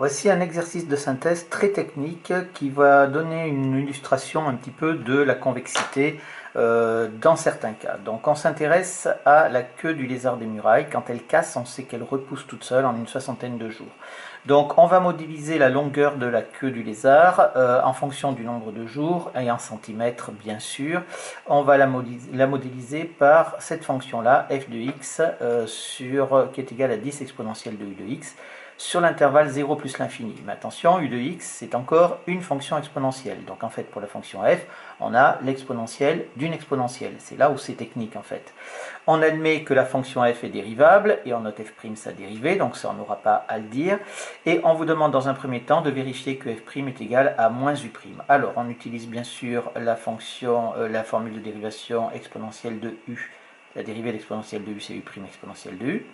Voici un exercice de synthèse très technique qui va donner une illustration un petit peu de la convexité dans certains cas. Donc on s'intéresse à la queue du lézard des murailles. Quand elle casse, on sait qu'elle repousse toute seule en une soixantaine de jours. Donc on va modéliser la longueur de la queue du lézard en fonction du nombre de jours et en centimètres bien sûr. On va la modéliser par cette fonction-là, f de x, qui est égale à 10 exponentielle de u de x, sur l'intervalle 0 plus l'infini. Mais attention, u de x, c'est encore une fonction exponentielle. Donc en fait, pour la fonction f, on a l'exponentielle d'une exponentielle. C'est là où c'est technique en fait. On admet que la fonction f est dérivable, et on note f' sa dérivée, donc ça on n'aura pas à le dire. Et on vous demande dans un premier temps de vérifier que f' est égal à moins u'. Alors on utilise bien sûr la formule de dérivation exponentielle de u. La dérivée d'exponentielle de u, c'est u' exponentielle de u.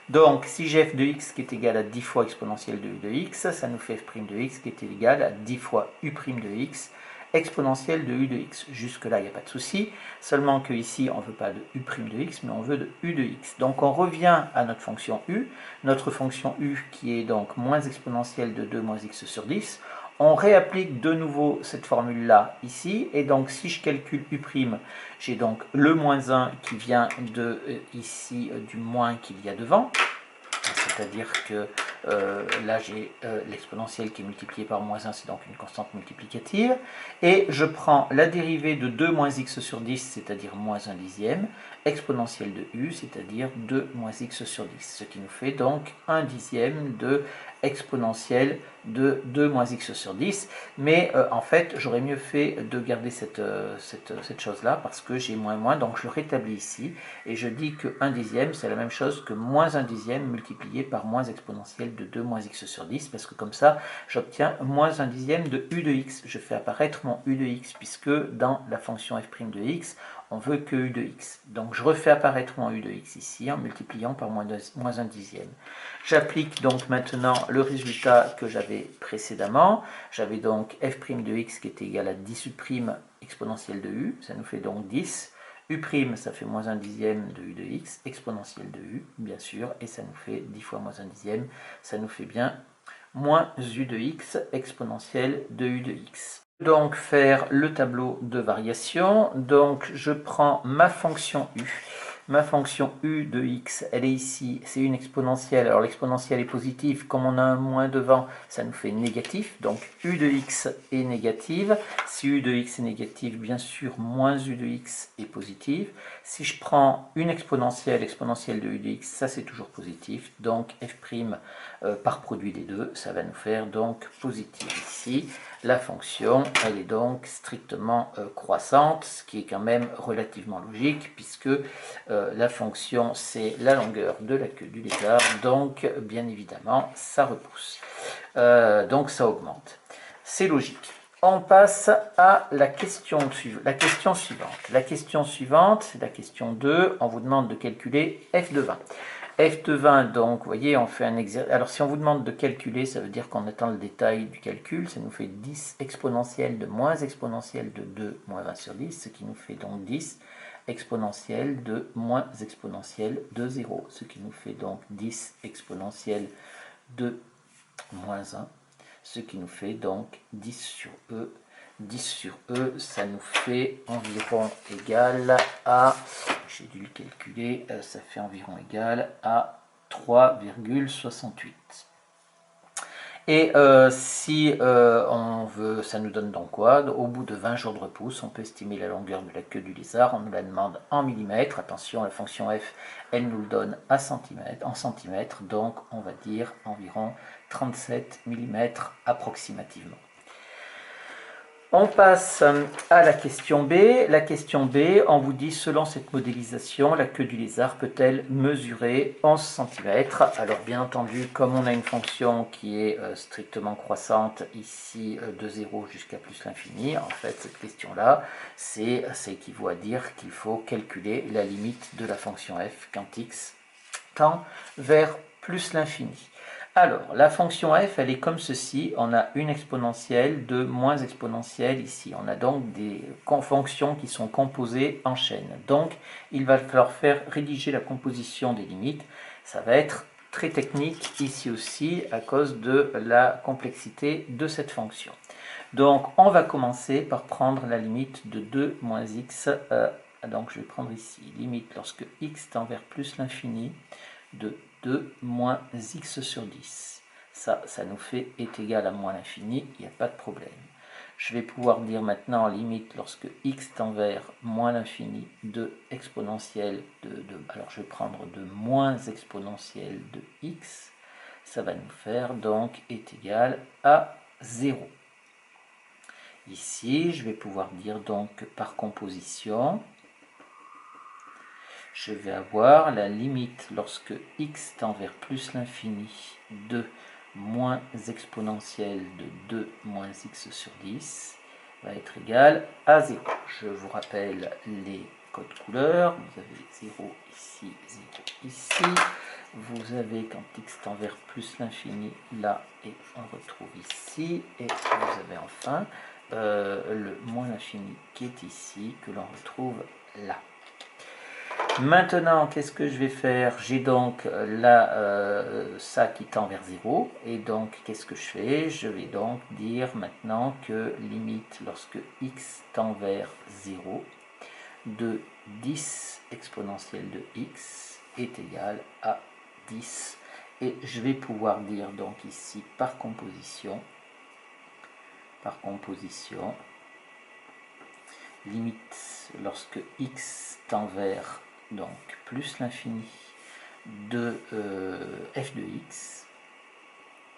Donc, si j'ai f de x qui est égal à 10 fois exponentielle de u de x, ça nous fait f' de x qui est égal à 10 fois u' de x, exponentielle de u de x. Jusque-là, il n'y a pas de souci, seulement que ici, on ne veut pas de u' de x, mais on veut de u de x. Donc, on revient à notre fonction u qui est donc moins exponentielle de 2 moins x sur 10. On réapplique de nouveau cette formule-là ici, et donc si je calcule u', j'ai donc le moins 1 qui vient de ici du moins qu'il y a devant, c'est-à-dire que là j'ai l'exponentielle qui est multipliée par moins 1, c'est donc une constante multiplicative, et je prends la dérivée de 2 moins x sur 10, c'est-à-dire moins 1 dixième, exponentielle de u, c'est-à-dire 2 moins x sur 10, ce qui nous fait donc 1 dixième de exponentielle de 2 moins x sur 10, mais en fait j'aurais mieux fait de garder cette chose-là, parce que j'ai moins, donc je le rétablis ici, et je dis que 1 dixième c'est la même chose que moins 1 dixième multiplié par moins exponentielle de 2 moins x sur 10, parce que comme ça j'obtiens moins 1 dixième de u de x. Je fais apparaître mon u de x, puisque dans la fonction f' de x, on veut que u de x. Donc je refais apparaître mon u de x ici en multipliant par moins 1 dixième. J'applique donc maintenant le résultat que j'avais précédemment. J'avais donc f' de x qui était égal à 10 u' exponentielle de u, ça nous fait donc 10. U', ça fait moins 1 dixième de u de x, exponentielle de u, bien sûr, et ça nous fait 10 fois moins 1 dixième, ça nous fait bien moins u de x, exponentielle de u de x. Donc faire le tableau de variation, donc je prends ma fonction u. Ma fonction u de x, elle est ici, c'est une exponentielle. Alors l'exponentielle est positive, comme on a un moins devant, ça nous fait négatif. Donc u de x est négative. Si u de x est négative, bien sûr, moins u de x est positive. Si je prends une exponentielle de u de x, ça c'est toujours positif. Donc f' par produit des deux, ça va nous faire donc positif ici. La fonction, elle est donc strictement croissante, ce qui est quand même relativement logique, puisque la fonction, c'est la longueur de la queue du lézard, donc bien évidemment, ça repousse. Donc ça augmente. C'est logique. On passe à la question suivante. La question suivante, c'est la question 2. On vous demande de calculer f de 20. F de 20, donc, vous voyez, on fait un exercice. Alors, si on vous demande de calculer, ça veut dire qu'on attend le détail du calcul. Ça nous fait 10 exponentielle de moins exponentielle de 2 moins 20 sur 10, ce qui nous fait donc 10 exponentielle de moins exponentielle de 0, ce qui nous fait donc 10 exponentielle de moins 1, ce qui nous fait donc 10 sur E. 10 sur E, ça nous fait environ égal à, j'ai dû le calculer, ça fait environ égal à 3,68. Et si on veut, ça nous donne donc quoi? Au bout de 20 jours de repousse, on peut estimer la longueur de la queue du lézard. On nous la demande en millimètres. Attention, la fonction f, elle nous le donne en centimètres. Donc, on va dire environ 37 mm approximativement. On passe à la question B. La question B, on vous dit, selon cette modélisation, la queue du lézard peut-elle mesurer 11 cm? Alors bien entendu, comme on a une fonction qui est strictement croissante, ici de 0 jusqu'à plus l'infini, en fait cette question-là, ça équivaut à dire qu'il faut calculer la limite de la fonction f quand x tend vers plus l'infini. Alors, la fonction f, elle est comme ceci. On a une exponentielle de moins exponentielle ici. On a donc des fonctions qui sont composées en chaîne. Donc, il va falloir faire rédiger la composition des limites. Ça va être très technique ici aussi à cause de la complexité de cette fonction. Donc on va commencer par prendre la limite de 2 moins x. Donc je vais prendre ici limite lorsque x tend vers plus l'infini de 2 moins x sur 10. Ça nous fait est égal à moins l'infini, il n'y a pas de problème. Je vais pouvoir dire maintenant limite lorsque x tend vers moins l'infini de exponentielle alors je vais prendre de moins exponentielle de x. Ça va nous faire donc est égal à 0. Ici, je vais pouvoir dire donc par composition, je vais avoir la limite lorsque x tend vers plus l'infini de moins exponentielle de 2 moins x sur 10 va être égal à 0. Je vous rappelle les codes couleurs. Vous avez 0 ici, 0 ici. Vous avez quand x tend vers plus l'infini là et on retrouve ici. Et vous avez enfin le moins l'infini qui est ici que l'on retrouve là. Maintenant, qu'est-ce que je vais faire? J'ai donc là ça qui tend vers 0. Et donc, qu'est-ce que je fais? Je vais donc dire maintenant que limite lorsque x tend vers 0 de 10 exponentielle de x est égal à 10. Et je vais pouvoir dire donc ici par composition, limite lorsque x tend vers donc plus l'infini de f de x,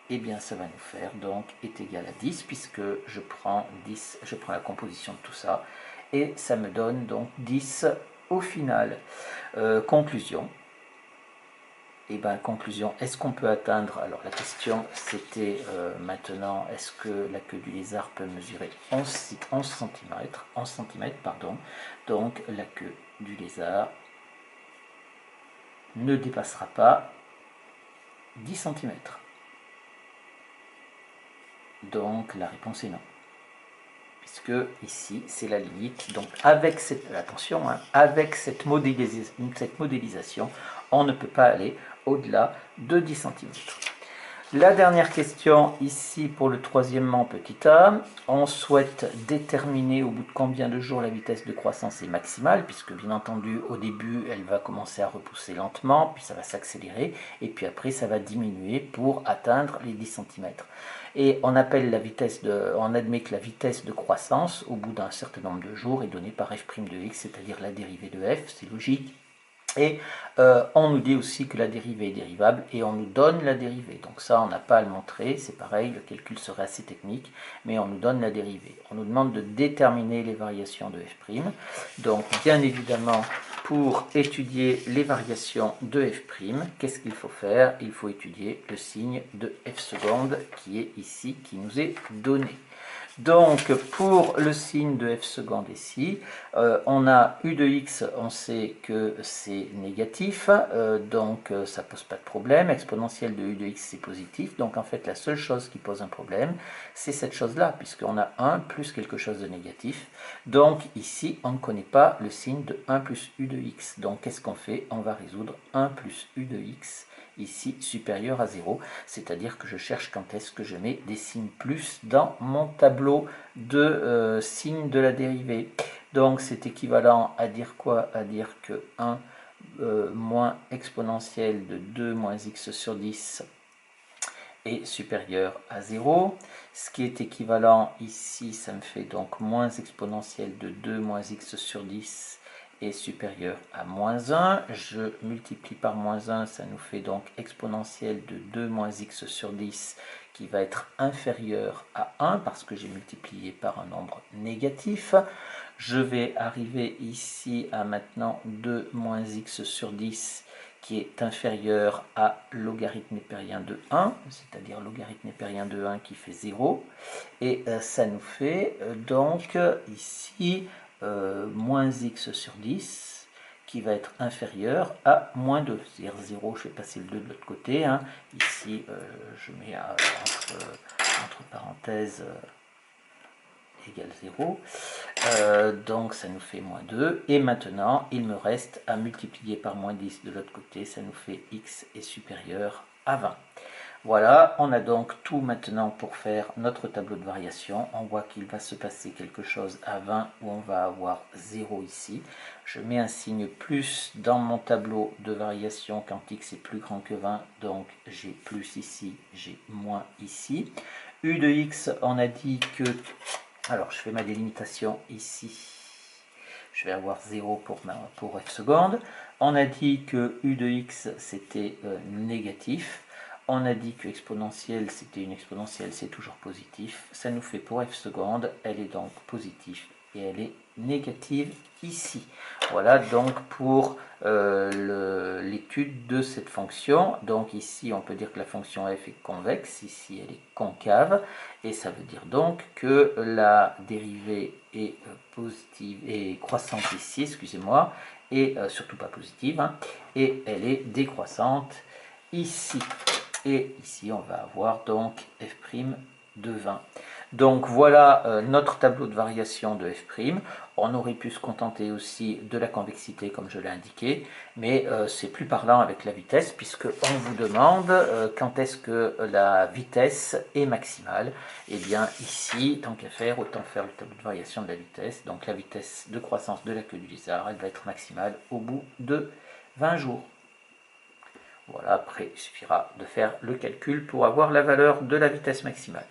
et bien ça va nous faire donc est égal à 10 puisque je prends la composition de tout ça et ça me donne donc 10 au final. Conclusion. Et bien conclusion, est-ce qu'on peut atteindre, alors la question c'était maintenant, est-ce que la queue du lézard peut mesurer 11 cm, pardon. Donc la queue du lézard ne dépassera pas 10 cm. Donc la réponse est non. Puisque ici c'est la limite. Donc avec cette, attention, hein, avec cette modélisation, on ne peut pas aller au-delà de 10 cm. La dernière question ici pour le troisièmement petit a, on souhaite déterminer au bout de combien de jours la vitesse de croissance est maximale, puisque bien entendu au début elle va commencer à repousser lentement, puis ça va s'accélérer, et puis après ça va diminuer pour atteindre les 10 cm. Et on admet que la vitesse de croissance au bout d'un certain nombre de jours est donnée par f' de x, c'est-à-dire la dérivée de f, c'est logique. Et on nous dit aussi que la dérivée est dérivable et on nous donne la dérivée. Donc ça, on n'a pas à le montrer, c'est pareil, le calcul serait assez technique, mais on nous donne la dérivée. On nous demande de déterminer les variations de f'. Donc bien évidemment, pour étudier les variations de f', qu'est-ce qu'il faut faire? Il faut étudier le signe de f seconde qui est ici, qui nous est donné. Donc pour le signe de f seconde ici, on a u de x, on sait que c'est négatif, donc ça pose pas de problème. Exponentielle de u de x c'est positif, donc en fait la seule chose qui pose un problème c'est cette chose là, puisqu'on a 1 plus quelque chose de négatif. Donc ici on ne connaît pas le signe de 1 plus u de x, donc qu'est-ce qu'on fait? On va résoudre 1 plus u de x ici supérieur à 0, c'est-à-dire que je cherche quand est-ce que je mets des signes plus dans mon tableau de signes de la dérivée. Donc c'est équivalent à dire quoi? À dire que 1 moins exponentielle de 2 moins x sur 10 est supérieur à 0. Ce qui est équivalent ici, ça me fait donc moins exponentielle de 2 moins x sur 10 est supérieur à moins 1. Je multiplie par moins 1, ça nous fait donc exponentielle de 2 moins x sur 10 qui va être inférieur à 1 parce que j'ai multiplié par un nombre négatif. Je vais arriver ici à maintenant 2 moins x sur 10 qui est inférieur à logarithme népérien de 1, c'est-à-dire logarithme népérien de 1 qui fait 0. Et ça nous fait donc ici moins x sur 10 qui va être inférieur à moins 2, c'est-à-dire 0, je vais passer le 2 de l'autre côté, hein. Ici je mets entre parenthèses égale 0. Donc ça nous fait moins 2. Et maintenant, il me reste à multiplier par moins 10 de l'autre côté. Ça nous fait x est supérieur à 20. Voilà, on a donc tout maintenant pour faire notre tableau de variation. On voit qu'il va se passer quelque chose à 20 où on va avoir 0 ici. Je mets un signe plus dans mon tableau de variation quand x est plus grand que 20. Donc j'ai plus ici, j'ai moins ici. U de x, on a dit que... Alors je fais ma délimitation ici. Je vais avoir 0 pour f seconde. On a dit que u de x c'était négatif. On a dit que exponentielle, c'était une exponentielle, c'est toujours positif. Ça nous fait pour f seconde, elle est donc positive et elle est négative ici. Voilà donc pour l'étude de cette fonction. Donc ici, on peut dire que la fonction f est convexe, ici elle est concave. Et ça veut dire donc que la dérivée est positive et croissante ici, excusez-moi, et surtout pas positive, hein, et elle est décroissante ici. Et ici, on va avoir donc f' de 20. Donc voilà notre tableau de variation de f'. On aurait pu se contenter aussi de la convexité comme je l'ai indiqué, mais c'est plus parlant avec la vitesse puisque on vous demande quand est-ce que la vitesse est maximale. Et bien ici, tant qu'à faire, autant faire le tableau de variation de la vitesse. Donc la vitesse de croissance de la queue du lézard, elle va être maximale au bout de 20 jours. Voilà, après il suffira de faire le calcul pour avoir la valeur de la vitesse maximale.